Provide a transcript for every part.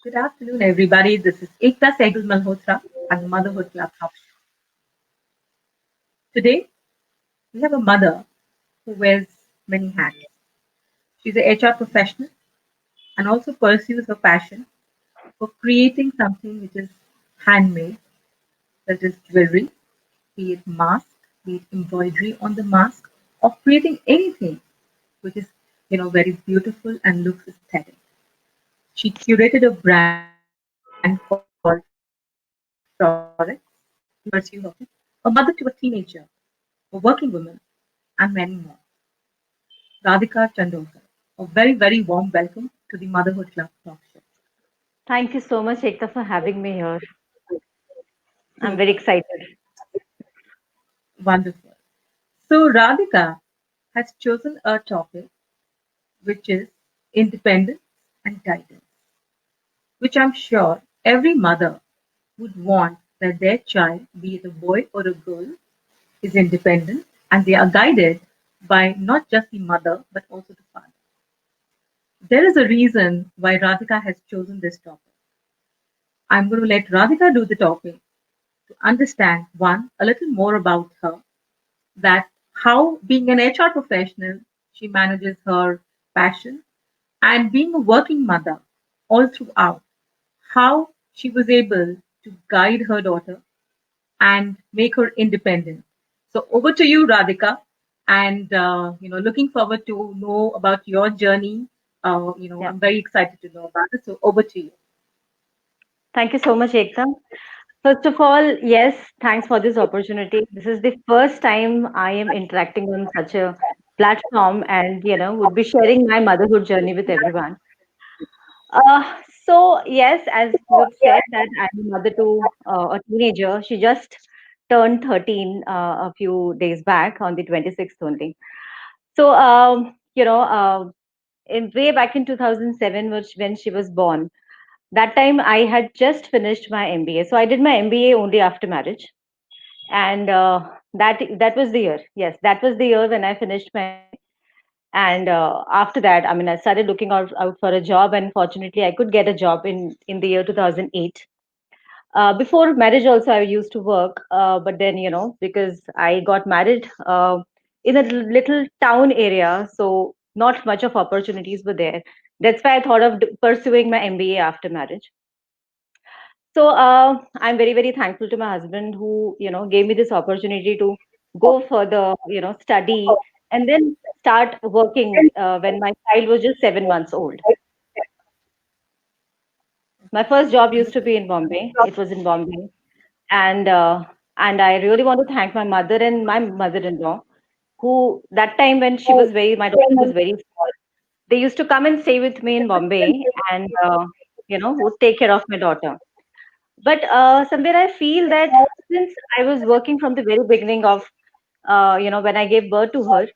Good afternoon, everybody. This is Ekta Sehgal Malhotra and Motherhood Club Talk Show. Today, we have a mother who wears many hats. She's a HR professional and also pursues her passion for creating something which is handmade, that is jewelry, be it mask, be it embroidery on the mask, or creating anything which is, very beautiful and looks aesthetic. She curated a brand called Products in pursuit of it, a mother to a teenager, a working woman, and many more. Radhika Chandorkar. A very, very warm welcome to the Motherhood Club Talk Show. Thank you so much, Ekta, for having me here. I'm very Super. excited. Wonderful. So, Radhika has chosen a topic which is independence and guidance, which I'm sure every mother would want that their child, be it a boy or a girl, is independent and they are guided by not just the mother but also the father. There is a reason why Radhika has chosen this topic. I'm going to let Radhika do the talking to understand one, a little more about her, that how being an HR professional, she manages her passion and being a working mother all throughout, how she was able to guide her daughter and make her independent. So over to you, Radhika, and looking forward to know about your journey. Yeah. I'm very excited to know about it. So over to you. Thank you so much, Ekta. First of all, yes, thanks for this opportunity. This is the first time I am interacting on such a platform and, would be sharing my motherhood journey with everyone. Yes, as you've said that I'm a mother to a teenager. She just turned 13 a few days back on the 26th only. So, in way back in 2007, which when she was born, that time I had just finished my MBA. So I did my MBA only after marriage, and that was the year. Yes, that was the year when I finished my MBA. And after that, I mean, I started looking out for a job, and fortunately, I could get a job in the year 2008. Before marriage, also I used to work, but then because I got married in a little town area, so not much of opportunities were there. That's why I thought of pursuing my MBA after marriage. So I'm very, very thankful to my husband who, gave me this opportunity to go further, study and then start working when my child was just 7 months old. My first job used to be in Bombay. It was in Bombay, and I really want to thank my mother and my mother-in-law, who that time when my daughter was very small, they used to come and stay with me in Bombay, and would take care of my daughter. But somewhere I feel that since I was working from the very beginning of, when I gave birth to her,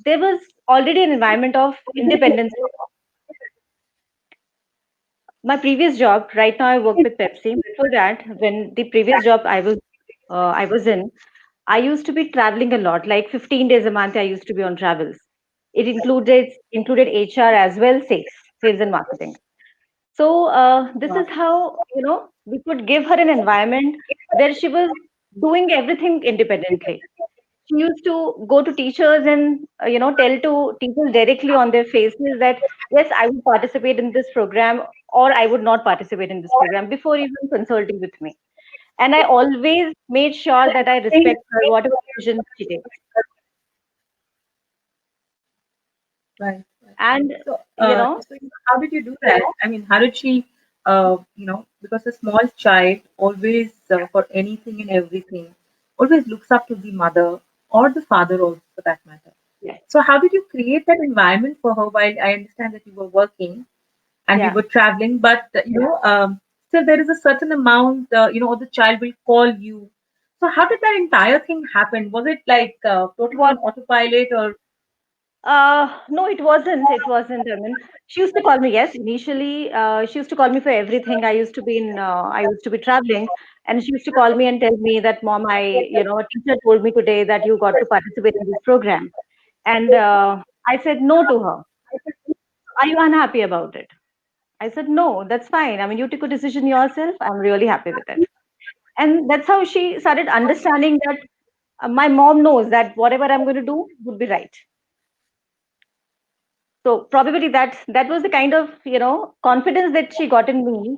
there was already an environment of independence. My previous job, right now I work with Pepsi. Before that, when the previous job I was in, I used to be traveling a lot, like 15 days a month. I used to be on travels. It included HR as well, sales and marketing. So this is how we could give her an environment where she was doing everything independently. She used to go to teachers and tell to teachers directly on their faces that yes, I would participate in this program or I would not participate in this program before even consulting with me. And I always made sure that I respect her whatever decision she takes. Right. Right. And So, you know, how did you do that? I mean, how did she, because a small child always, for anything and everything, always looks up to the mother or the father also, for that matter. yeah, So, how did you create that environment for her while I understand that you were working and you yeah. were traveling, but, still there is a certain amount, or the child will call you. So, how did that entire thing happen? Was it like totally What on autopilot or? No, it wasn't. It wasn't. I mean, she used to call me. Yes, initially, she used to call me for everything. I used to be traveling, and she used to call me and tell me that, Mom, a teacher told me today that you got to participate in this program, and I said no to her. Are you unhappy about it? I said, no, that's fine. I mean, you took a decision yourself. I'm really happy with it. And that's how she started understanding that my mom knows that whatever I'm going to do would be right. So probably that was the kind of confidence that she got in me,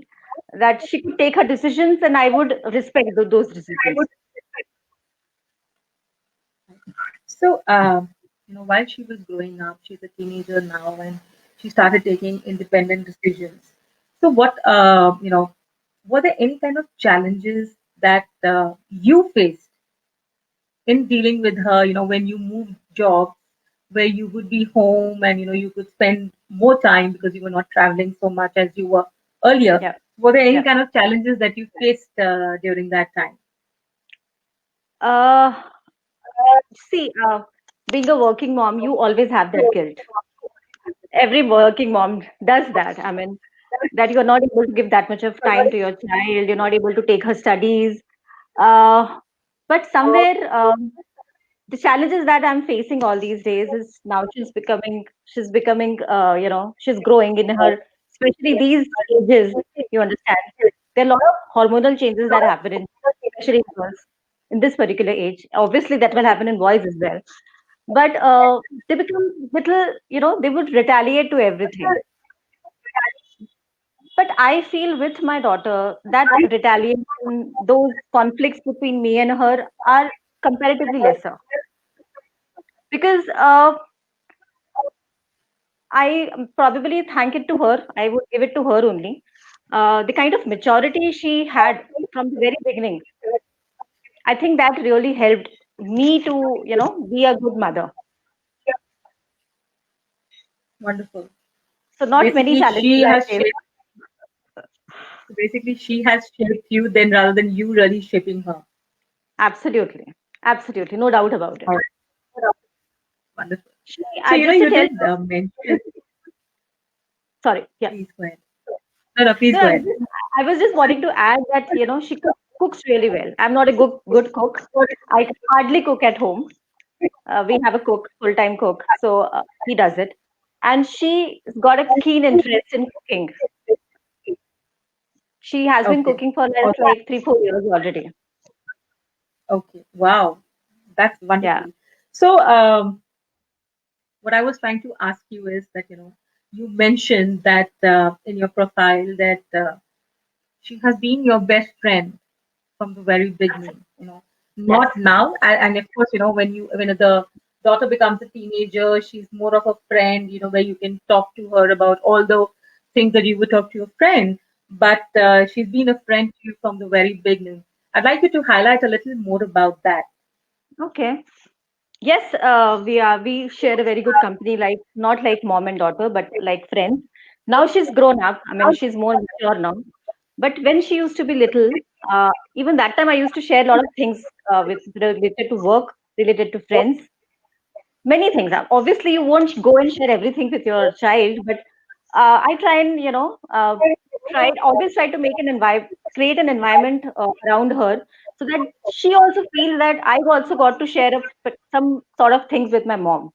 that she could take her decisions and I would respect those decisions. So, while she was growing up, she's a teenager now, and she started taking independent decisions. So, were there any kind of challenges that you faced in dealing with her? When you moved jobs, where you would be home, and you could spend more time because you were not traveling so much as you were earlier. Yeah, Were there any yeah. kind of challenges that you faced during that time? Uh, See, being a working mom, you always have that guilt. Every working mom does that. I mean, that you're not able to give that much of time to your child, you're not able to take her studies. Uh, but somewhere, the challenges that I'm facing all these days is now she's becoming, she's growing in her, especially these ages, you understand. There are a lot of hormonal changes that happen especially in girls in this particular age. Obviously, that will happen in boys as well. But they become little, they would retaliate to everything. But I feel with my daughter that retaliation, those conflicts between me and her are comparatively lesser because I probably thank it to her. I would give it to her only. The kind of maturity she had from the very beginning, I think that really helped me to, be a good mother. Wonderful. So So not many basically, challenges she I has faced. shaped. So basically, she has shaped you then rather than you really shaping her. Absolutely, absolutely, no doubt about All it. right. Wonderful. So, Just to you tell did you, mention, sorry, yeah. please go ahead. No, no, please No, go ahead. I was just wanting to add that she cooks really well. I'm not a good cook. I can hardly cook at home. We have a cook, full time cook, so he does it. And she's got a keen interest in cooking. She has been Okay. cooking for last Awesome. like 3 4 years already. Okay. Wow. That's Yeah, wonderful. So, what I was trying to ask you is that, you mentioned that in your profile that she has been your best friend from the very beginning, yes, not now. And of course, when the daughter becomes a teenager, she's more of a friend, where you can talk to her about all the things that you would talk to your friend. But she's been a friend to you from the very beginning. I'd like you to highlight a little more about that. okay. Yes, we share a very good company, like not like mom and daughter, but like friends. Now she's grown up. I mean, she's more mature now. But when she used to be little, even that time I used to share a lot of things with related to work, related to friends, many things. Obviously, you won't go and share everything with your child, but I try and always try to make create an environment around her, so that she also feels that I've also got to share some sort of things with my mom.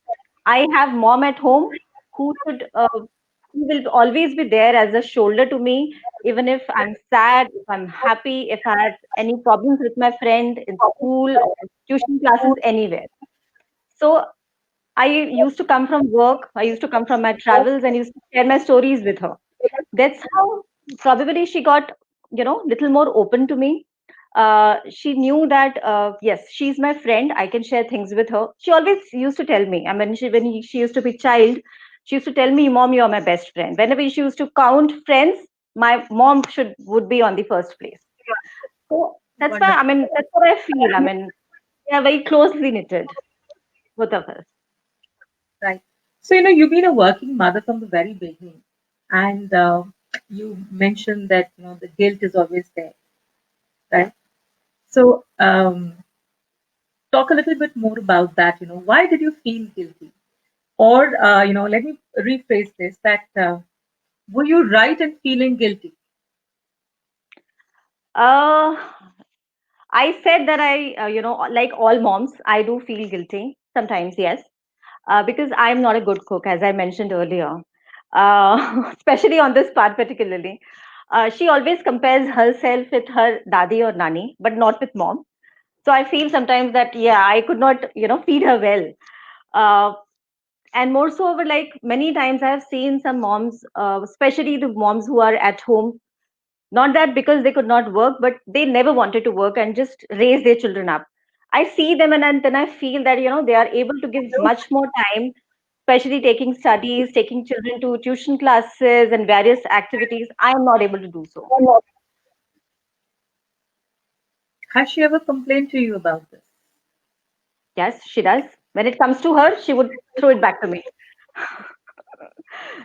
I have mom at home who should who will always be there as a shoulder to me, even if I'm sad, if I'm happy, if I have any problems with my friend in school or tuition classes, anywhere. So I used to come from work, I used to come from my travels and used to share my stories with her. That's how probably she got, little more open to me. She knew that, yes, she's my friend. I can share things with her. She always used to tell me, I mean, she used to be child, she used to tell me, Mom, you're my best friend. Whenever she used to count friends, my mom would be on the first place. So that's why, I Wonderful. mean, that's what I feel. I mean, we are very closely knitted, both of us. Right. So, you've been a working mother from the very beginning. And you mentioned that, the guilt is always there, Yeah. right? So, talk a little bit more about that. Why did you feel guilty? Or, let me rephrase this that were you right in feeling guilty? Uh, I said that like all moms, I do feel guilty sometimes, yes, because I'm not a good cook, as I mentioned earlier. especially on this part particularly. She always compares herself with her dadi or nani, but not with mom. So I feel sometimes that, yeah, I could not, feed her well. Uh, and more so over, like, many times I have seen some moms, especially the moms who are at home, not that because they could not work, but they never wanted to work and just raise their children up. I see them, and then I feel that, they are able to give much more time, especially taking studies, taking children to tuition classes and various activities. I am not able to do so. Has she ever complained to you about this? Yes, she does. When it comes to her, she would throw it back to me.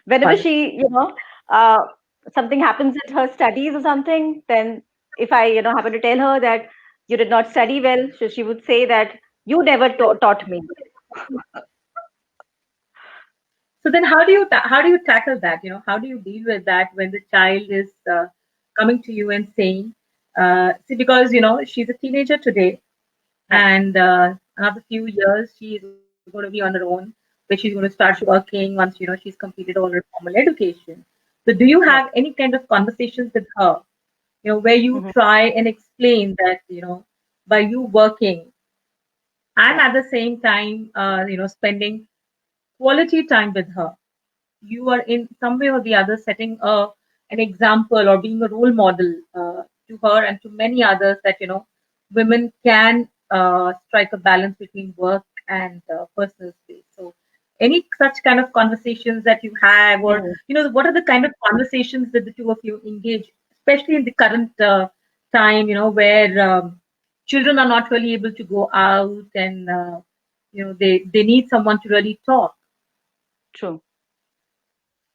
Whenever Fun. she, uh, something happens at her studies or something, then if I, happen to tell her that you did not study well, so she would say that you never taught me. So then, how do you tackle that? How do you deal with that when the child is coming to you and saying, see, because she's a teenager today, Yeah. and another few years she is going to be on her own, where she's going to start working once she's completed all her formal education. So, do you Right. have any kind of conversations with her, where you Hmm. try and explain that by you working and Yeah. at the same time spending quality time with her, you are in some way or the other setting an example or being a role model to her and to many others that women can strike a balance between work and personal space. So any such kind of conversations that you have, or Mm. what are the kind of conversations that the two of you engage, especially in the current time, where children are not really able to go out, and they need someone to really talk. True.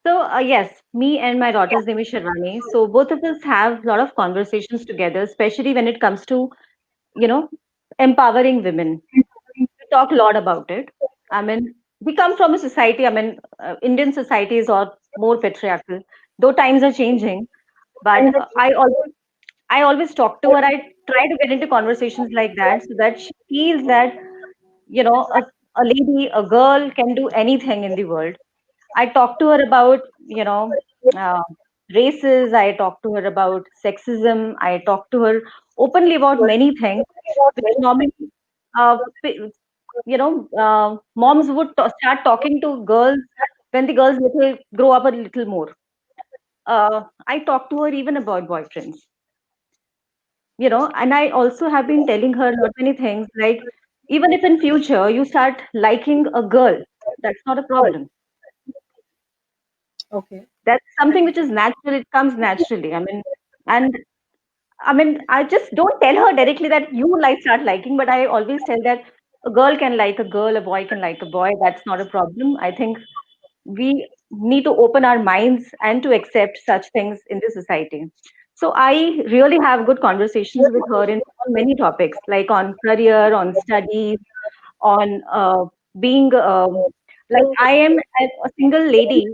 So, yes, me and my daughter's name is Sharwani. So, both of us have a lot of conversations together, especially when it comes to, you know, empowering women. We talk a lot about it. I mean, we come from a society, I mean, Indian society is all more patriarchal, though times are changing. But I always talk to her. I try to get into conversations like that so that she feels that, a lady, a girl can do anything in the world. I talk to her about, uh, races. I talk to her about sexism. I talk to her openly about many things, which normally, moms would start talking to girls when the girls little grow up a little more. I talk to her even about boyfriends, and I also have been telling her not many things, like, even if in future you start liking a girl, that's not a problem. Okay. That's something which is natural. It comes naturally. And I just don't tell her directly that you start liking, but I always tell that a girl can like a girl, a boy can like a boy. That's not a problem. I think we need to open our minds and to accept such things in the society. So I really have good conversations with her on many topics, like on career, on studies, on being like, I am a single lady.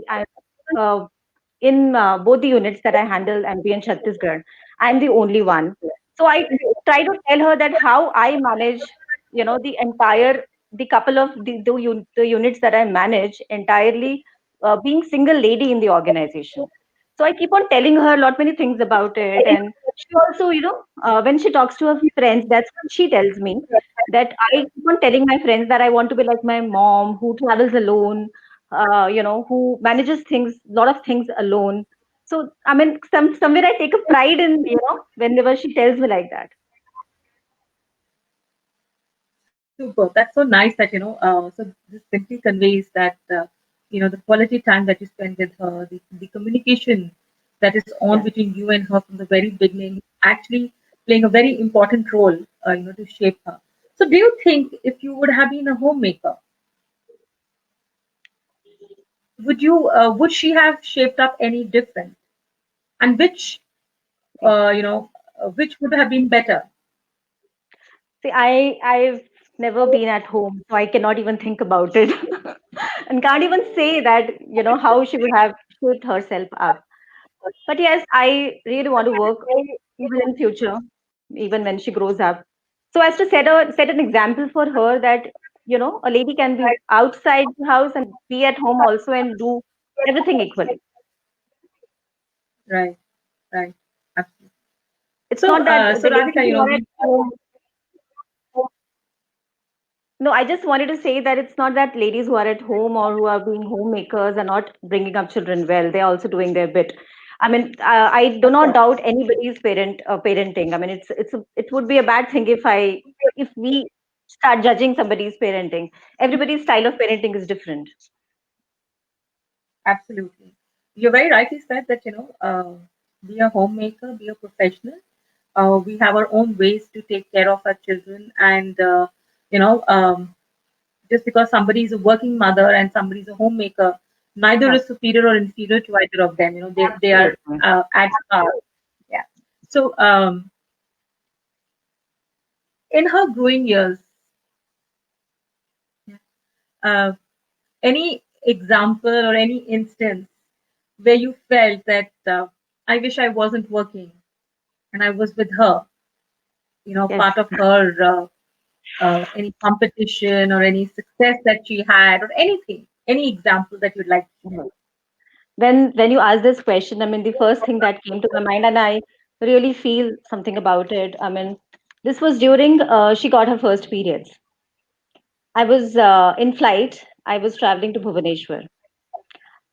Uh, in both the units that I handle, MP and Chhattisgarh, I'm the only one. So I try to tell her that how I manage, the couple of the units that I manage entirely, being single lady in the organization. So I keep on telling her a lot many things about it, and she also, when she talks to her friends, that's what she tells me, that I keep on telling my friends that I want to be like my mom, who travels alone, who manages things, a lot of things alone. So somewhere I take a pride in, whenever she tells me like that. Super. That's so nice that, so this simply conveys that, the quality time that you spend with her, the communication that is on Yeah. between you and her from the very beginning, actually playing a very important role, to shape her. So, do you think if you would have been a homemaker, would she have shaped up any different? And Yeah. which would have been better? See, I've never been at home, so I cannot even think about it, and can't even say that, how she would have shaped herself up. But yes, I really want to work even in future, even when she grows up, so as to set an example for her that, a lady can be outside the house and be at home also and do everything equally. Right. Right. Absolutely. It's So, not that so the Radhika, ladies who are at we home. No, I just wanted to say that it's not that ladies who are at home or who are being homemakers are not bringing up children well. They're also doing their bit. I mean, I do of not course, doubt anybody's parenting. I mean, it would be a bad thing if we start judging somebody's parenting. Everybody's style of parenting is different. absolutely. You're very rightly said that, be a homemaker, be a professional. We have our own ways to take care of our children, and you know, just because somebody is a working mother and somebody is a homemaker, neither Yeah, is superior or inferior to either of them. They are absolutely. at par. Yeah. So, in her growing years, uh, any example or any instance where you felt that I wish I wasn't working and I was with her, Yes. part of her any competition or any success that she had or anything, any example that you'd like to share. Mhm. When you ask this question, I mean, the first thing that came to my mind, and I really feel something about it. I mean, this was during she got her first periods. I was in flight. I was traveling to Bhubaneswar.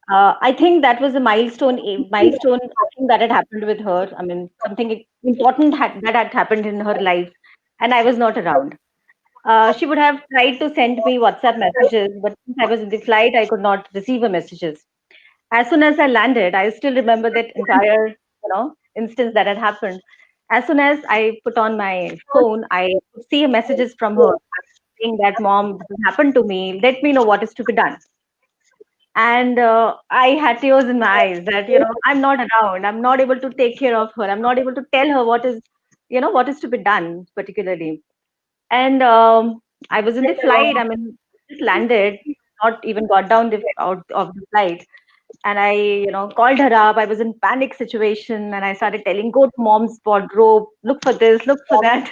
I think that was a milestone thing that had happened with her. I mean, something important that had happened in her life, and I was not around. She would have tried to send me WhatsApp messages, but since I was in the flight, I could not receive her messages. As soon as I landed, I still remember that entire, instance that had happened. As soon as I put on my phone, I could see messages from her saying that, "Mom, this has happened to me. Let me know what is to be done." And I had tears in my eyes that, I'm not around. I'm not able to take care of her. I'm not able to tell her what is to be done, particularly. And I was in the flight. I mean, just landed, not even got down out of the flight. And I, called her up. I was in panic situation, and I started telling, "Go to mom's wardrobe, look for this, look for that."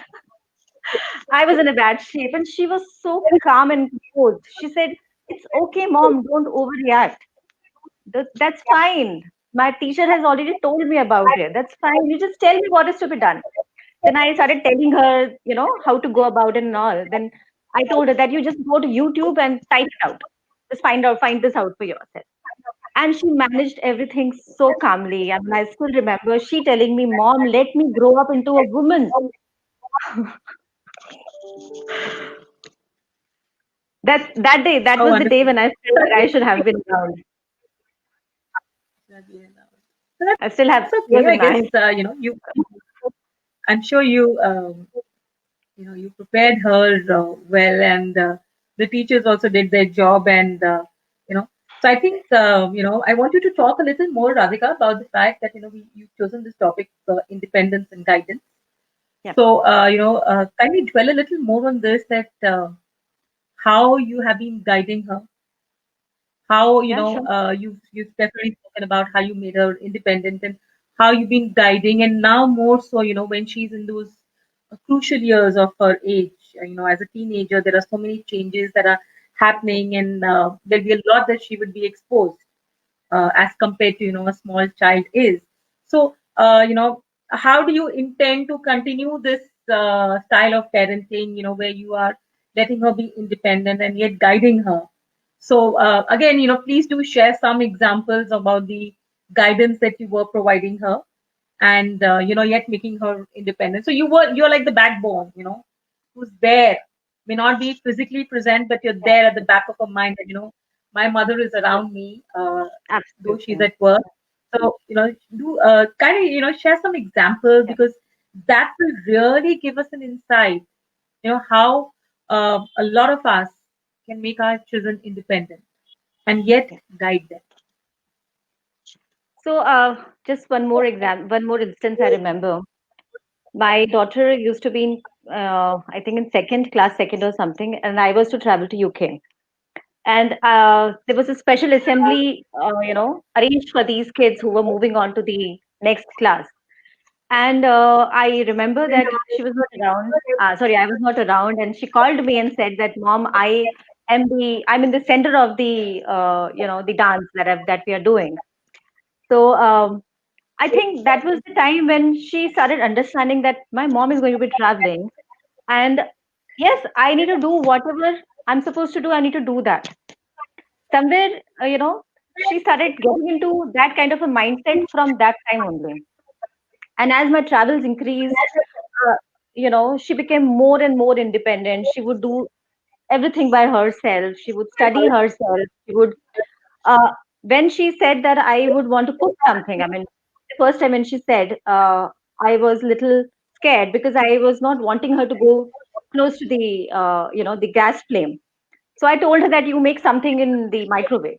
I was in a bad shape, and she was so calm and composed. She said, "It's okay, mom. Don't overreact. That's fine. My teacher has already told me about it. That's fine. You just tell me what is to be done." Then I started telling her, how to go about it and all. Then I told her that you just go to YouTube and type it out. Just find this out for yourself. And she managed everything so calmly. I mean, I still remember she telling me, "Mom, let me grow up into a woman." That Oh, was the day wonderful. when I felt that I should have been around. That'd be enough. So I still have that's okay. tears I in my guess eyes. I'm sure you prepared her well, and the teachers also did their job, and you know. So I think I want you to talk a little more, Radhika, about the fact that you've chosen this topic, independence and guidance. Yeah, So kindly dwell a little more on this, that how you have been guiding her, how yeah, sure. you've definitely spoken about how you made her independent and how you've been guiding, and now more so when she's in those crucial years of her age, as a teenager there are so many changes that are happening, and there'll be a lot that she would be exposed as compared to a small child is. So how do you intend to continue this style of parenting, where you are letting her be independent and yet guiding her? So again, please do share some examples about the guidance that you were providing her, and yet making her independent. So you're like the backbone, who's there, may not be physically present, but you're there at the back of her mind that my mother is around me, though she's Absolutely. at work. So do kind of share some examples, Yeah. because that will really give us an insight, how a lot of us can make our children independent and yet Okay. guide them. So, just one more instance I remember. My daughter used to be in, I think, in second or something, and I was to travel to UK. And there was a special assembly, arranged for these kids who were moving on to the next class. And I remember that she was not around. Sorry, I was not around, and she called me and said that, "Mom, I I'm in the center of the the dance that we are doing. So I think that was the time when she started understanding that my mom is going to be traveling, and yes, I need to do whatever I'm supposed to do. I need to do that. Somewhere, she started getting into that kind of a mindset from that time only. And as my travels increased, uh, she became more and more independent. She would do everything by herself. She would study herself. She would, uh, when she said that I would want to cook something, I mean, the first time when she said, I was little scared because I was not wanting her to go close to the gas flame. So I told her that you make something in the microwave.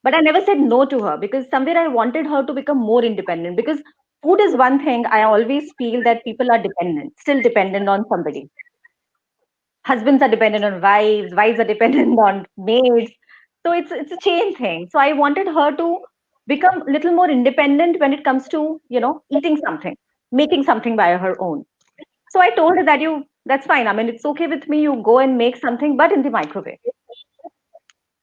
But I never said no to her because somewhere I wanted her to become more independent. Because food is one thing I always feel that people are dependent, still dependent on somebody. Husbands are dependent on wives, wives are dependent on maids. So it's a chain thing. So I wanted her to become a little more independent when it comes to, eating something, making something by her own. So I told her that that's fine. I mean, it's okay with me. You go and make something, but in the microwave.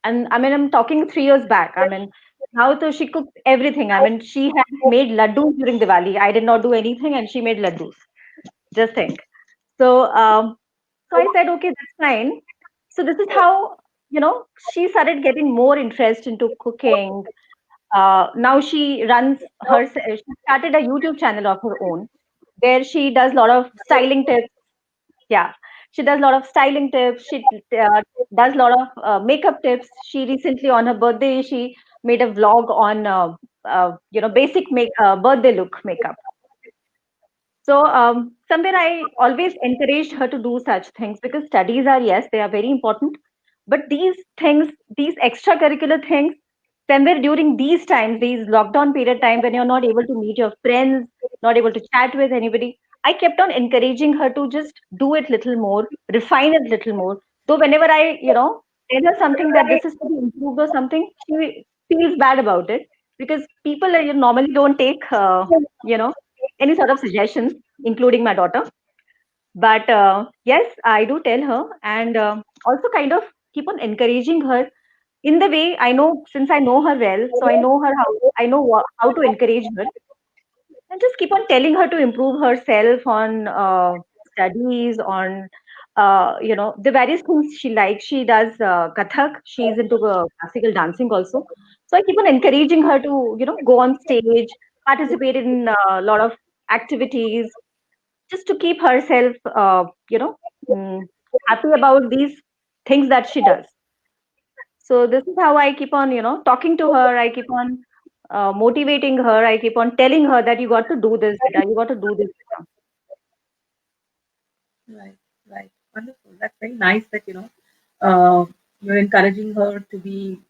And I mean, I'm talking 3 years back. I mean, now so she cooked everything. I mean, she had made laddus during Diwali. I did not do anything, and she made laddus. Just think. So, so I said, okay, that's fine. So this is how she started getting more interest into cooking. Now she runs her. She started a YouTube channel of her own, where she does a lot of styling tips. Yeah, she does a lot of styling tips. She does a lot of makeup tips. She recently, on her birthday, she made a vlog on basic birthday look makeup. So somewhere I always encouraged her to do such things because studies are, yes, they are very important, but these things, these extracurricular things, somewhere during these times, these lockdown period time when you're not able to meet your friends, not able to chat with anybody, I kept on encouraging her to just do it little more, refine it little more. So whenever I, tell her something that this is to be improved or something, she feels bad about it because people normally don't take, you know, any sort of suggestions, including my daughter. But yes, I do tell her, and also kind of keep on encouraging her in the way I know, since I know her well, so I know her how I know how to encourage her, and just keep on telling her to improve herself on studies, on the various things she likes. She does Kathak. She's into classical dancing also. So I keep on encouraging her to go on stage, participate in a lot of activities, just to keep herself mm, happy about these things that she does. So this is how I keep on talking to her. I keep on motivating her. I keep on telling her that you got to do this, beta, you got to do this, beta. Right, right. Wonderful. That's very nice that, uh, you're encouraging her to be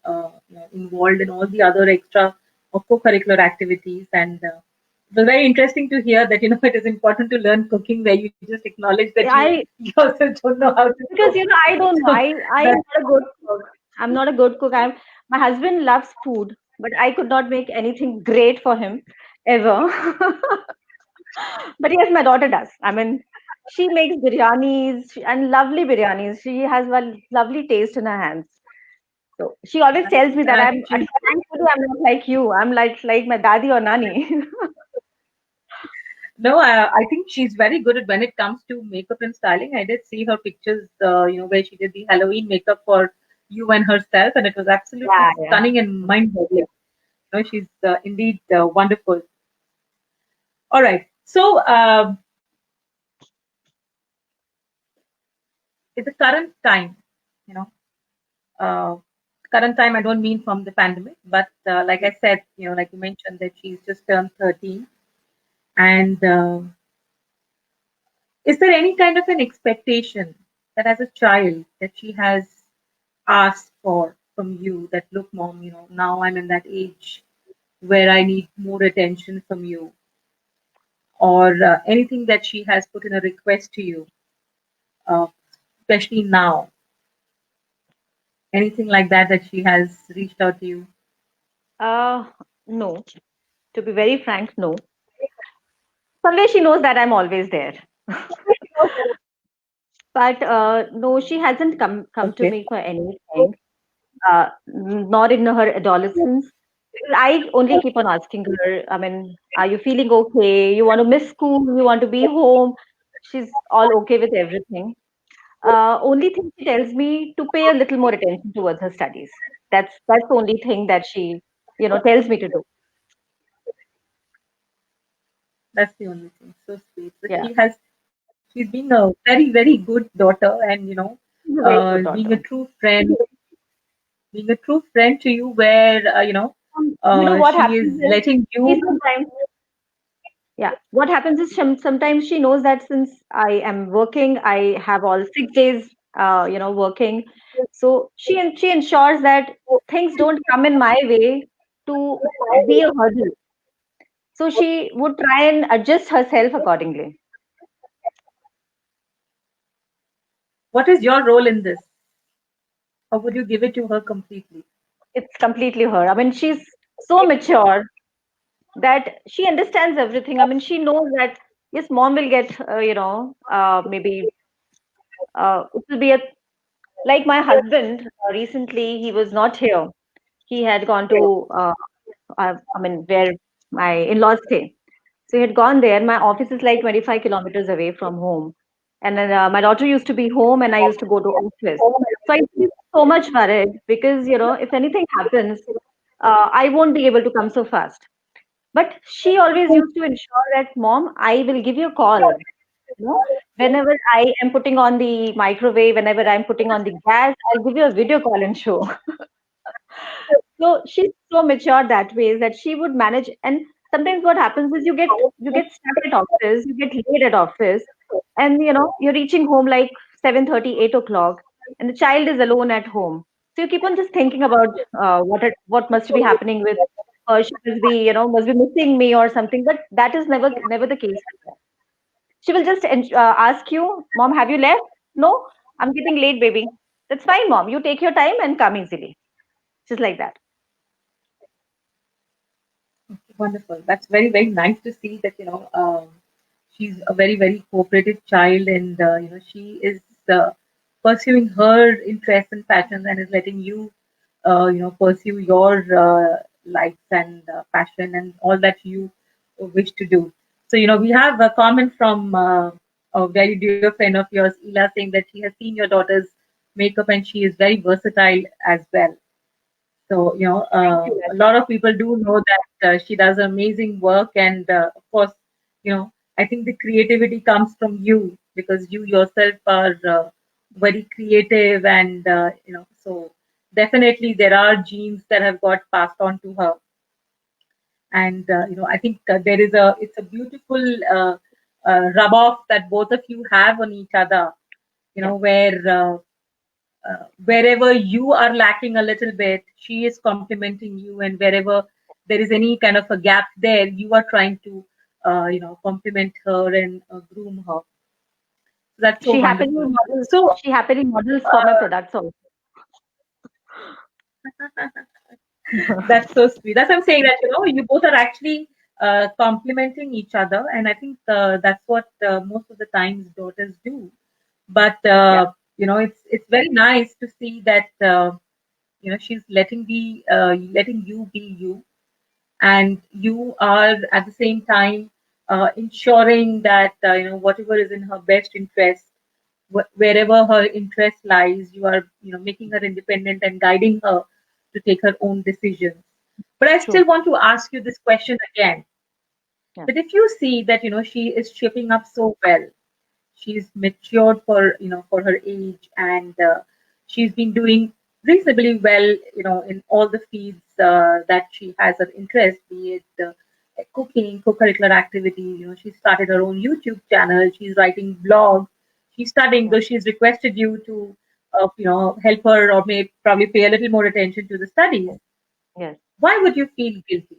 involved in all the other extra or co-curricular activities. And it was very interesting to hear that, it is important to learn cooking, where you just acknowledge that you I yourself don't know how to Because cook. I don't know. So I am that, not a good cook. I'm not a good cook. My husband loves food, but I could not make anything great for him ever. But yes, my daughter does. I mean, she makes biryanis and lovely biryanis. She has one lovely taste in her hands. So she always tells me and that I think she's thankfully I'm not like you. I'm like my daddy or nani. No, I think she's very good at when it comes to makeup and styling. I did see her pictures, where she did the Halloween makeup for you and herself, and it was absolutely Yeah, yeah. stunning and mind-boggling. She's indeed wonderful. All right, so it's the current time, you know, uh, current time. I don't mean from the pandemic, but like I said, like you mentioned that she's just turned 13, and is there any kind of an expectation that as a child that she has asked for from you that, look, mom, now I'm in that age where I need more attention from you, or anything that she has put in a request to you, uh, especially now, anything like that that she has reached out to you? Uh, no. To be very frank, no. Somewhere she knows that I'm always there. But no, she hasn't come to Okay. me for anything. Not in her adolescence. Because I only keep on asking her, I mean, are you feeling okay? You want to miss school? You want to be home? She's all okay with everything. Only thing she tells me to pay a little more attention towards her studies. That's the only thing that she, tells me to do. That's the only thing. So sweet. So Yeah, she's being a very, very good daughter, and she's a very good being a daughter. true friend, to you, where What she happens is is letting she you. sometimes, yeah, what happens is sometimes she knows that since I am working, I have all 6 days, working. So she ensures that things don't come in my way to be a hurdle. So she would try and adjust herself accordingly. What is your role in this? Or would you give it to her completely? It's completely her. I mean, she's so mature that she understands everything. I mean, she knows that yes, mom will get, maybe it will be a like my husband. Recently, he was not here. He had gone to, I mean, where my in-laws stay. So he had gone there. My office is like 25 kilometers away from home. And then my daughter used to be home and I used to go to office. So I feel so much worried because, if anything happens, I won't be able to come so fast. But she always used to ensure that, Mom, I will give you a call. Whenever I am putting on the microwave, whenever I'm putting on the gas, I'll give you a video call and show. So she's so mature that way that she would manage. And sometimes what happens is you get stuck at office, you get late at office, and you're reaching home like 7:30, 8 o'clock, and the child is alone at home. So you keep on just thinking about what must be happening with her. She must be missing me or something. But that is never the case. She will just ask you, Mom, have you left? No, I'm getting late, baby. That's fine, Mom. You take your time and come easily. Just like that. Wonderful. That's very, very nice to see that, she's a very, very cooperative child, and, she is pursuing her interests and passions, and is letting you, pursue your likes and passion and all that you wish to do. So, we have a comment from a very dear friend of yours, Ela, saying that she has seen your daughter's makeup and she is very versatile as well. So, Thank you. a lot of people do know that she does amazing work. And of course, I think the creativity comes from you, because you yourself are very creative. And, so definitely there are genes that have got passed on to her. And, I think it's a beautiful rub off that both of you have on each other, Yeah. where wherever you are lacking a little bit, she is complimenting you, and wherever there is any kind of a gap there, you are trying to, compliment her and groom her. So that's so She happily wonderful. models. So, She happily models for my products also. that's so sweet. That's what I'm saying, that you both are actually complimenting each other, and I think that's what most of the times daughters do. But Yeah. it's very nice to see that she's letting you be you, and you are at the same time ensuring that whatever is in her best interest, wherever her interest lies, you are making her independent and guiding her to take her own decisions. But I True. still want to ask you this question again, Yeah. that if you see that she is shaping up so well, she's matured for for her age, and she's been doing reasonably well in all the fields that she has of interest, be it cooking, co-curricular activities. She started her own YouTube channel, she's writing blogs, she's studying, Yeah. though she's requested you to help her, or may probably pay a little more attention to the studies. Yes. Why would you feel guilty?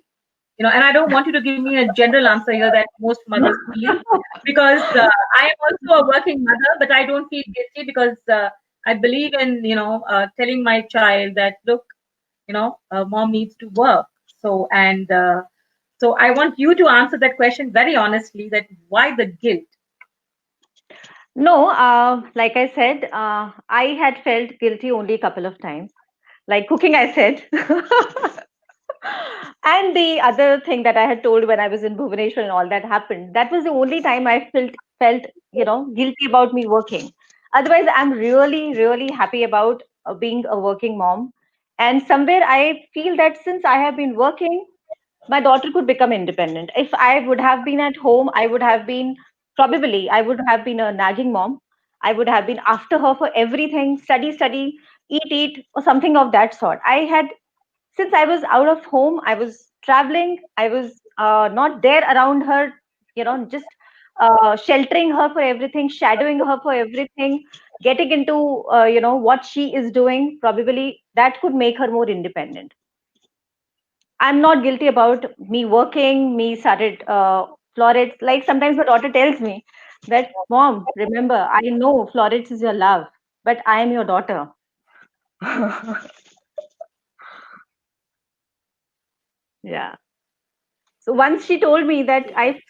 And I don't want you to give me a general answer here that most mothers feel, because I am also a working mother, but I don't feel guilty, because I believe in telling my child that, look, mom needs to work. So, and so I want you to answer that question very honestly, that why the guilt? No, like I said, I had felt guilty only a couple of times. Like cooking, I said. And the other thing that I had told when I was in Bhubaneswar and all that happened, that was the only time I felt guilty about me working. Otherwise, I'm really really happy about being a working mom. And somewhere I feel that since I have been working, my daughter could become independent. If I would have been at home, I would have been probably I would have been a nagging mom. I would have been after her for everything, study, study, eat, or something of that sort. I had since I was out of home, I was traveling, I was not there around her, just sheltering her for everything, shadowing her for everything, getting into what she is doing. Probably that could make her more independent. I'm not guilty about me working, me started florets. Like sometimes my daughter tells me that, Mom, remember, I know florets is your love, but I am your daughter. Yeah. So once she told me that Super. I So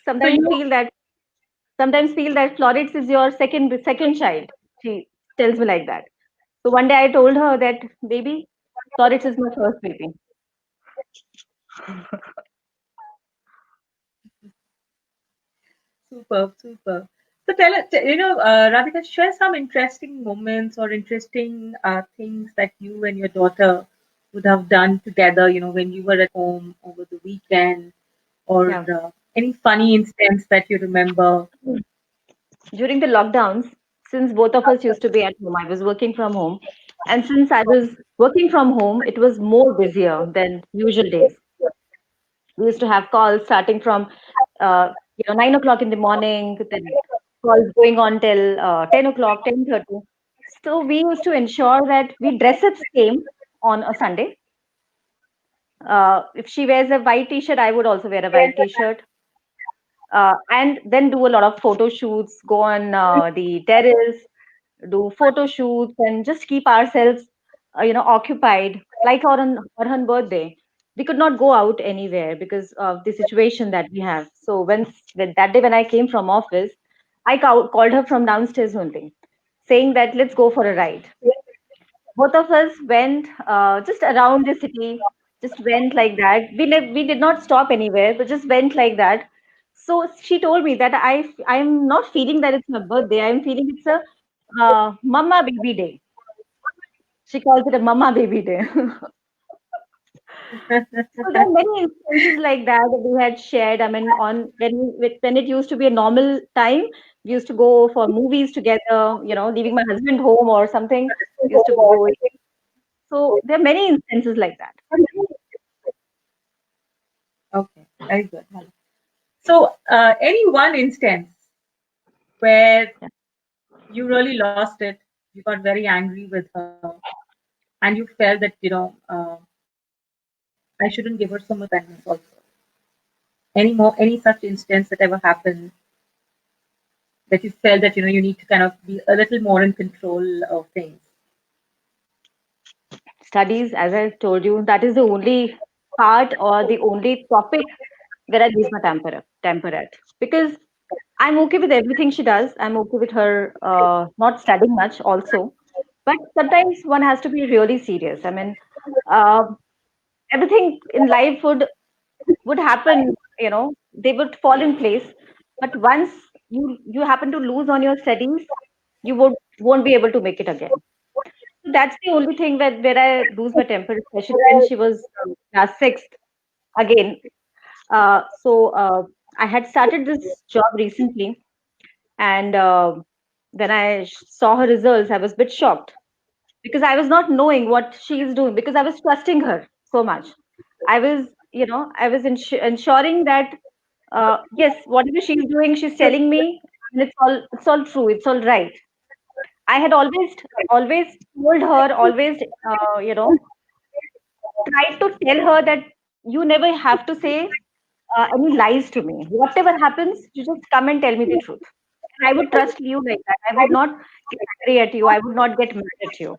sometimes feel that florets is your second child. She tells me like that. So one day I told her that, baby, florets is my first baby. super, super. So tell us, Radhika, share some interesting moments or interesting things that you and your daughter would have done together, when you were at home over the weekend, or Yeah. any funny instance that you remember. During the lockdowns, since both of us used to be at home, I was working from home. And since I was working from home, it was more busier than usual days. We used to have calls starting from 9 o'clock in the morning, then calls going on till 10 o'clock, 10:30. So we used to ensure that we dress up same on a Sunday. If she wears a white t-shirt, I would also wear a white t-shirt. And then do a lot of photo shoots, go on the terrace, do photo shoots, and just keep ourselves, occupied. Like on her birthday, we could not go out anywhere because of the situation that we have. So when that day when I came from office, I called her from downstairs only, saying that let's go for a ride. Both of us went just around the city, just went like that. We did not stop anywhere, but just went like that. So she told me that I'm not feeling that it's my birthday. I'm feeling it's a mama baby day. She calls it a mama baby day. So there are many instances like that that we had shared. I mean, on when it used to be a normal time, we used to go for movies together. Leaving my husband home or something. We used to go. So there are many instances like that. Okay, very good. Hala. So, any one instance where you really lost it, you got very angry with her, and you felt that I shouldn't give her so much independence also. Any such instance that ever happened that you felt that you need to kind of be a little more in control of things? Studies, as I told you, that is the only part or the only topic where I lose my temper at. Because I'm okay with everything she does. I'm okay with her not studying much also. But sometimes one has to be really serious. I mean, uh, everything in life would happen, they would fall in place. But once you happen to lose on your studies, you won't be able to make it again. So that's the only thing where I lose my temper, especially when she was class sixth again. So I had started this job recently, and when I saw her results, I was a bit shocked because I was not knowing what she is doing because I was trusting her so much. I was ensuring that yes, whatever she's doing, she's telling me, and it's all true, it's all right. I had always told her, always tried to tell her that you never have to say any lies to me. Whatever happens, you just come and tell me the truth. And I would trust you like that. I would not get angry at you. I would not get mad at you.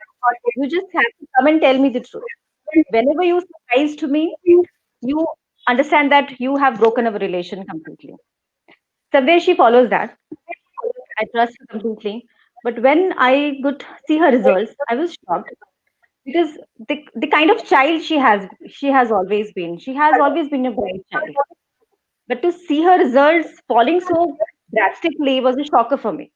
You just have to come and tell me the truth. Whenever you say lies to me, you understand that you have broken our relation completely. Somewhere she follows that. I trust her completely. But when I could see her results, I was shocked because the kind of child she has always been. She has always been a bright child. But to see her results falling so drastically was a shocker for me.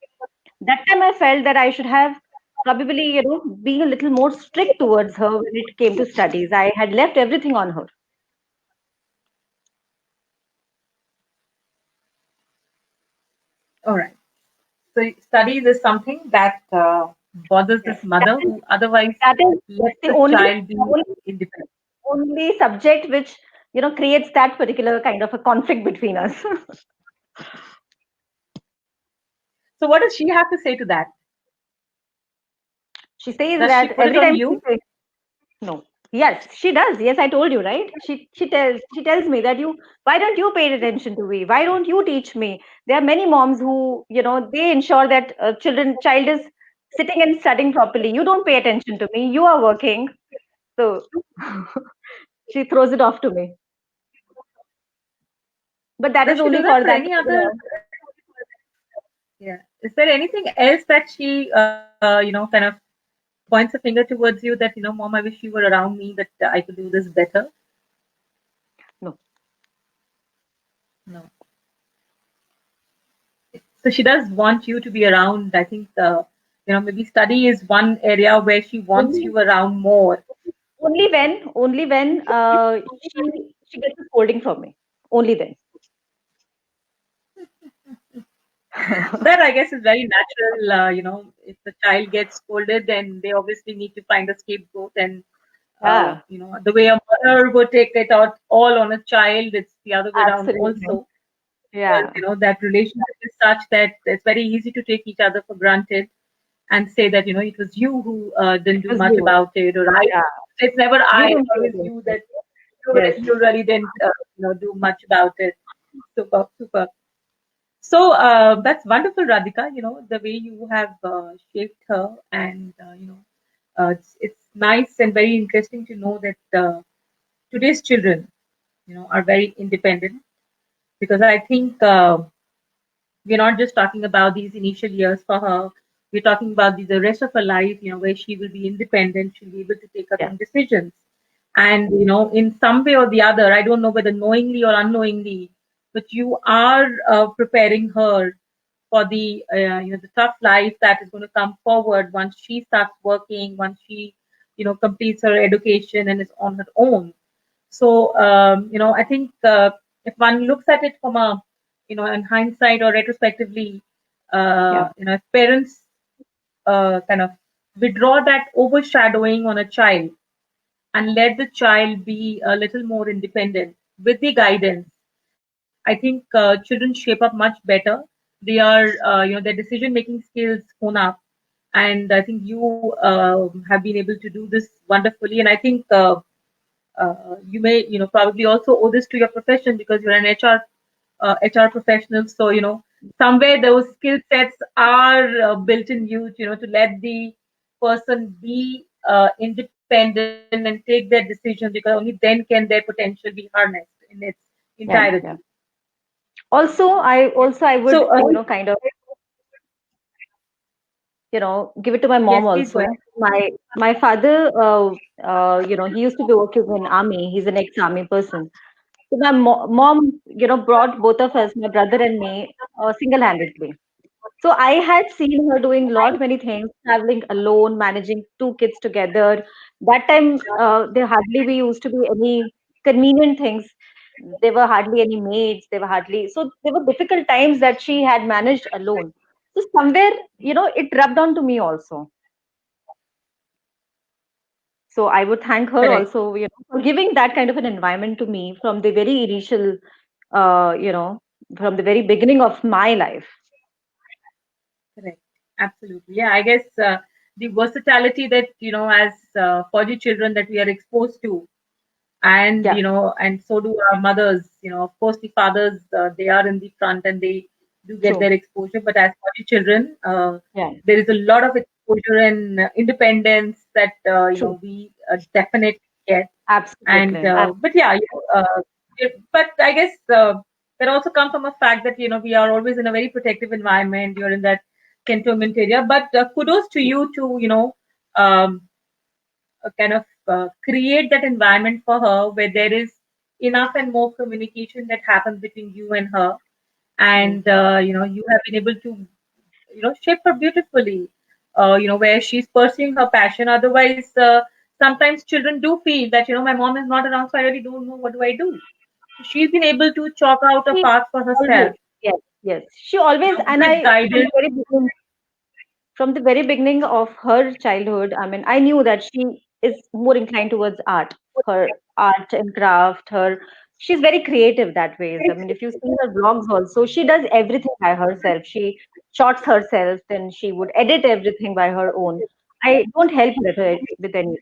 That time I felt that I should have probably, been a little more strict towards her when it came to studies. I had left everything on her. All right. So studies is something that bothers Yes. this mother who otherwise That is lets the the only child be only independent. only subject which creates that particular kind of a conflict between us. So what does she have to say to that? She says Does she that put it every on time she you? says no. Yes, she does. Yes, I told you, right? She tells me that you why don't you pay attention to me? Why don't you teach me? There are many moms who they ensure that child is sitting and studying properly. You don't pay attention to me. You are working, so she throws it off to me. But that is Does she only do that for for that any particular. other? Yeah. Is there anything else that she, kind of points a finger towards you that, mom, I wish you were around me, that I could do this better? No. No. So she does want you to be around. I think, maybe study is one area where she wants Only you around more. only when she gets a scolding from me. Only then. That I guess is very natural. If the child gets scolded, then they obviously need to find a scapegoat. And, Yeah, the way a mother would take it out all on a child, it's the other way around absolutely. also. Because, Yeah. that relationship is such that it's very easy to take each other for granted and say that, it was you who didn't It do was much you. about it, or I. Yeah. It's never You I, it's don't pay always you attention. that Yes. you really didn't, do much about it. Super, super. So that's wonderful, Radhika. The way you have shaped her, and it's nice and very interesting to know that today's children, are very independent, because I think we're not just talking about these initial years for her. We're talking about the rest of her life, where she will be independent, she'll be able to take her Yeah. own decisions. And, in some way or the other, I don't know whether knowingly or unknowingly, but you are preparing her for the tough life that is going to come forward once she starts working, once she, completes her education and is on her own. So, I think if one looks at it from a, in hindsight or retrospectively, Yeah. if parents kind of withdraw that overshadowing on a child and let the child be a little more independent with the guidance, I think children shape up much better. They are, their decision making skills hone up, and I think you have been able to do this wonderfully. And I think you may, probably also owe this to your profession, because you're an HR professional. So, somewhere those skill sets are built in you, to let the person be independent and take their decisions, because only then can their potential be harnessed in its Yeah. entirety. Yeah. Also I So, would, kind of, give it to my yes, mom please go also. ahead. My father, he used to be working in army. He's an ex-army person. So my mom, brought both of us, my brother and me, single-handedly. So I had seen her doing lot many things, traveling alone, managing two kids together. That time, there hardly we used to be any convenient things. There were hardly any maids. There were hardly so there were difficult times that she had managed alone. So somewhere, it rubbed on to me also. So I would thank her Correct. also, for giving that kind of an environment to me from the very initial, uh, you know, from the very beginning of my life. Correct. Absolutely. Yeah, I guess the versatility that, as for the children that we are exposed to, and, Yeah, and so do our mothers. Of course, the fathers, they are in the front and they do get true. their exposure. But as for the children, Yeah, there is a lot of exposure and independence that, true. we definitely get. And Absolutely. but yeah, but I guess that also comes from a fact that, we are always in a very protective environment. You're in that cantonment area. But kudos to you to um, kind of create that environment for her where there is enough and more communication that happens between you and her, Mm. and you have been able to shape her beautifully. Where she's pursuing her passion. Otherwise, sometimes children do feel that my mom is not around, so I really don't know what do I do. So she's been able to chalk out a She path for herself, always, yes, yes. She always, and with I, guidance. from the very beginning of her childhood, I mean, I knew that she is more inclined towards art, her art and craft, her, she's very creative that ways. I mean, if you see her vlogs also, she does everything by herself. She shots herself, then she would edit everything by her own. I don't help her with anything.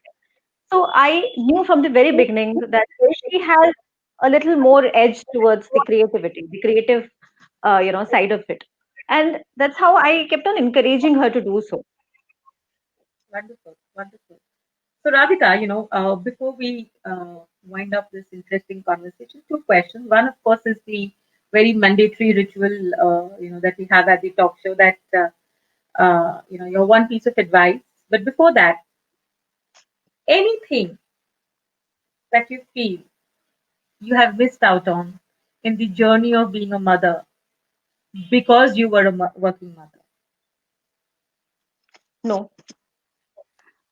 So I knew from the very beginning that she has a little more edge towards the creativity, the creative, side of it. And that's how I kept on encouraging her to do so. Wonderful, wonderful. So, Radhika, before we wind up this interesting conversation, two questions. One, of course, is the very mandatory ritual, that we have at the talk show. That your one piece of advice. But before that, anything that you feel you have missed out on in the journey of being a mother because you were a working mother. No,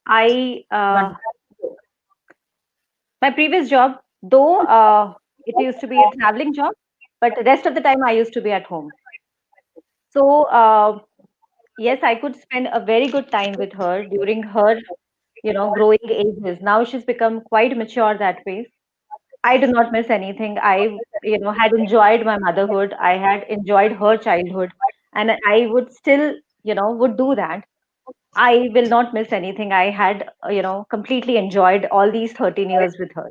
I, Wonderful. my previous job, though it used to be a traveling job, but the rest of the time I used to be at home. So, yes, I could spend a very good time with her during her, growing ages. Now she's become quite mature that way. I do not miss anything. I, had enjoyed my motherhood. I had enjoyed her childhood, and I would still, would do that. I will not miss anything. I had, completely enjoyed all these 13 years with her.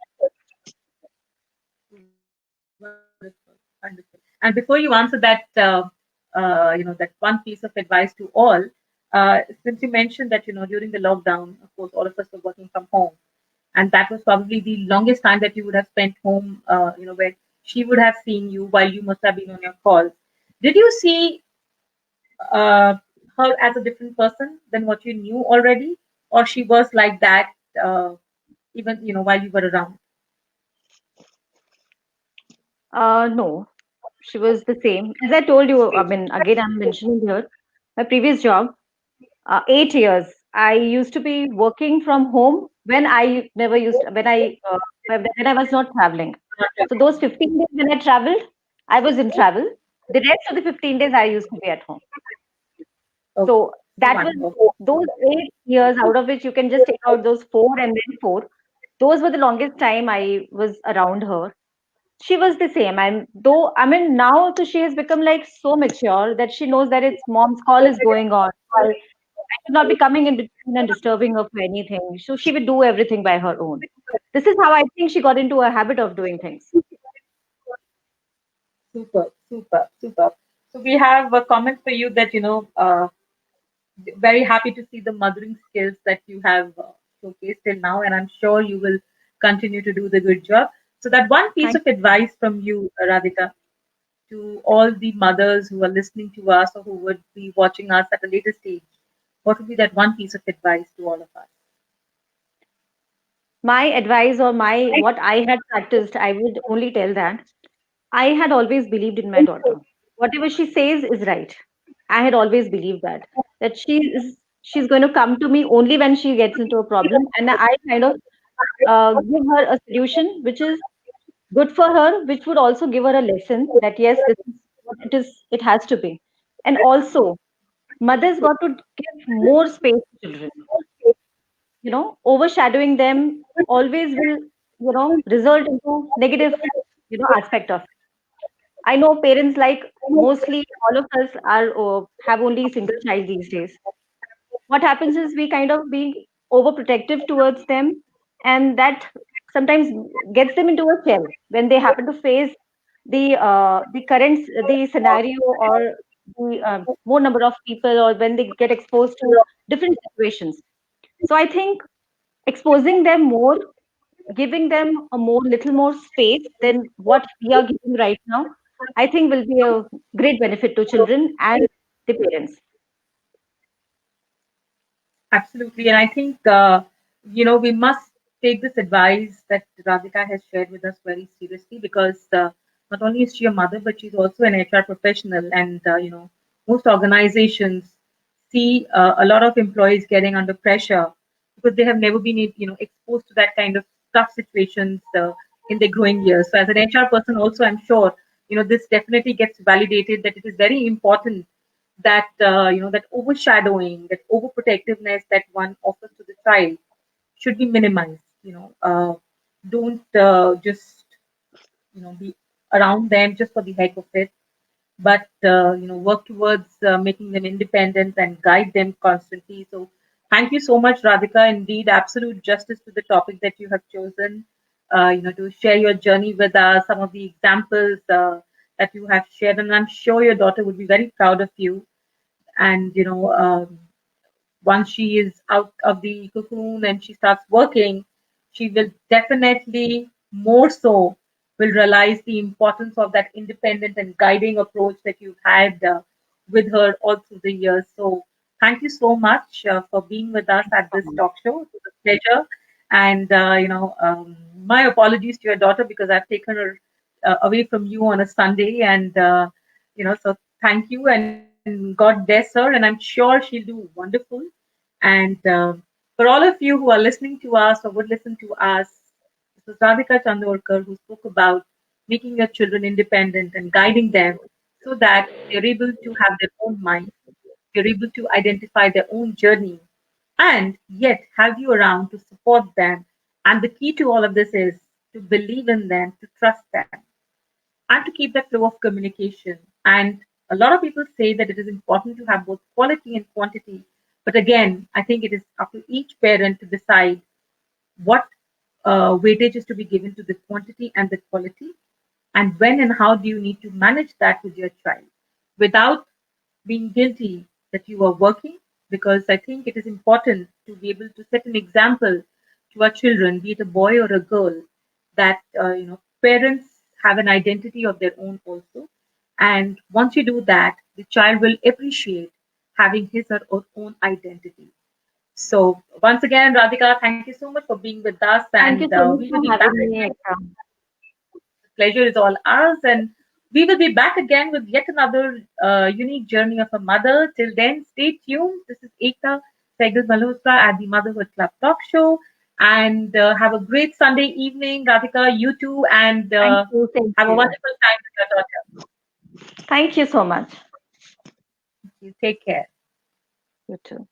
Wonderful, wonderful. And before you answer that, that one piece of advice to all, since you mentioned that during the lockdown, of course, all of us were working from home, and that was probably the longest time that you would have spent home, where she would have seen you while you must have been on your calls. Did you see uh, her as a different person than what you knew already, or she was like that even while you were around? No, she was the same. As I told you, I mean, again, I'm mentioning here, my previous job, 8 years, I used to be working from home when I never used, when I was not traveling. So those 15 days when I traveled, I was in travel. The rest of the 15 days I used to be at home. Okay, So that was wonderful. those 8 years, out of which you can just take out those four and then four. Those were the longest time I was around her. She was the same. And though, I mean, now so she has become like so mature that she knows that its mom's call is going on. I should not be coming in between and disturbing her for anything. So she would do everything by her own. This is how I think she got into a habit of doing things. Super, super, super. So we have a comment for you that very happy to see the mothering skills that you have showcased till now, and I'm sure you will continue to do the good job. So that one piece Thank of advice from you, Radhika, to all the mothers who are listening to us or who would be watching us at a later stage, what would be that one piece of advice to all of us? my advice or my what I had practiced, I would only tell that I had always believed in my daughter. Whatever she says is right. I had always believed that she's going to come to me only when she gets into a problem, and I kind of give her a solution which is good for her, which would also give her a lesson that yes, this is what it is. It has to be, and also mothers got to give more space to children. Overshadowing them always will result into negative aspect of. I know parents like mostly all of us are have only single child these days. What happens is we kind of be overprotective towards them, and that sometimes gets them into a shell when they happen to face the scenario or the more number of people, or when they get exposed to different situations. So I think exposing them more, giving them a more little more space than what we are giving right now, I think will be a great benefit to children and the parents. Absolutely. And I think, we must take this advice that Radhika has shared with us very seriously because not only is she a mother, but she's also an HR professional. And, most organizations see a lot of employees getting under pressure because they have never been, exposed to that kind of tough situations in their growing years. So as an HR person also, I'm sure, this definitely gets validated that it is very important that that overshadowing, that overprotectiveness that one offers to the child should be minimized. Don't just be around them just for the heck of it, but work towards making them independent and guide them constantly. So thank you so much, Radhika. Indeed, absolute justice to the topic that you have chosen. To share your journey with us, some of the examples that you have shared, and I'm sure your daughter would be very proud of you. And once she is out of the cocoon and she starts working, she will definitely more so will realize the importance of that independent and guiding approach that you've had with her all through the years. So thank you so much for being with us at this talk show. It was a pleasure. And my apologies to your daughter because I've taken her away from you on a Sunday. And so thank you and God bless her. And I'm sure she'll do wonderful. And for all of you who are listening to us or would listen to us, this was Radhika Chandorkar who spoke about making your children independent and guiding them so that they're able to have their own mind, they're able to identify their own journey, and yet have you around to support them. And the key to all of this is to believe in them, to trust them, and to keep that flow of communication. And a lot of people say that it is important to have both quality and quantity. But again, I think it is up to each parent to decide what weightage is to be given to the quantity and the quality, and when and how do you need to manage that with your child without being guilty that you are working. Because I think it is important to be able to set an example to our children, be it a boy or a girl, that parents have an identity of their own also. And once you do that, the child will appreciate having his or her own identity. So once again, Radhika, thank you so much for being with us, Thank and you so much we will for be back. having me, Ekta. The pleasure is all ours, and we will be back again with yet another unique journey of a mother. Till then, stay tuned. This is Ekta Sehgal Malhotra at the Motherhood Club Talk Show, and have a great Sunday evening, Radhika. You too, and Thank you. Thank have a you. wonderful time with your daughter. Thank you so much. You take care. You too.